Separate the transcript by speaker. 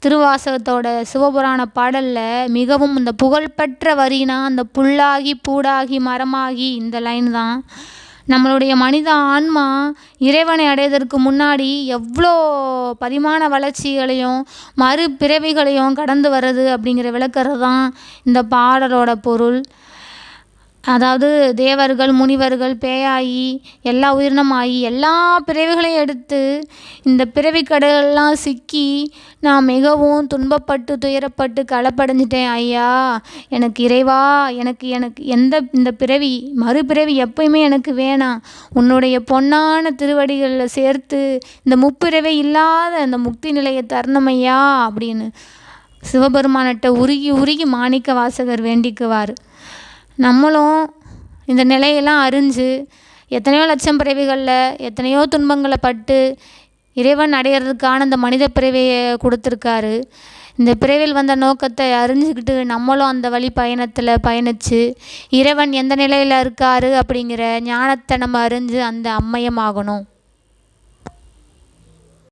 Speaker 1: திருவாசகத்தோட சிவபுராண பாடலில் மிகவும் இந்த புகழ்பெற்ற வரினா அந்த புல்லாகி பூடாகி மரமாகி இந்த லைன் தான். நம்மளுடைய மனித ஆன்மா இறைவனை அடைவதற்கு முன்னாடி எவ்வளோ பரிமாண வளர்ச்சிகளையும் மறுபிறவிகளையும் கடந்து வர்றது அப்படிங்கிற விளக்கிறது தான் இந்த பாடலோட பொருள். அதாவது தேவர்கள், முனிவர்கள், பேயாகி எல்லா உயிரினமாகி எல்லா பிறவிகளையும் எடுத்து இந்த பிறவிக்கடலெல்லாம் சிக்கி நான் மிகவும் துன்பப்பட்டு துயரப்பட்டு களப்படைஞ்சிட்டேன் ஐயா, எனக்கு இறைவா, எனக்கு இந்த பிறவி மறுபிறவி எப்பயுமே எனக்கு வேணாம், உன்னுடைய பொன்னான திருவடிகளில் சேர்த்து இந்த முப்பிறவை இல்லாத இந்த முக்தி நிலையை தரணும் ஐயா அப்படின்னு சிவபெருமானிட்ட உருகி உருகி மாணிக்க வாசகர் வேண்டிக்குவார். நம்மளும் இந்த நிலையெல்லாம் அறிஞ்சு எத்தனையோ லட்சம் பிறவிகளில் எத்தனையோ துன்பங்களை பட்டு இறைவன் அடையிறதுக்கான இந்த மனித பிறவியை கொடுத்துருக்காரு. இந்த பிறவியில் வந்த நோக்கத்தை அறிஞ்சிக்கிட்டு நம்மளும் அந்த வழி பயணத்தில் பயணித்து இறைவன் எந்த நிலையில் இருக்கார் அப்படிங்கிற ஞானத்தை நம்ம அறிஞ்சு அந்த அம்மையமாகணும்.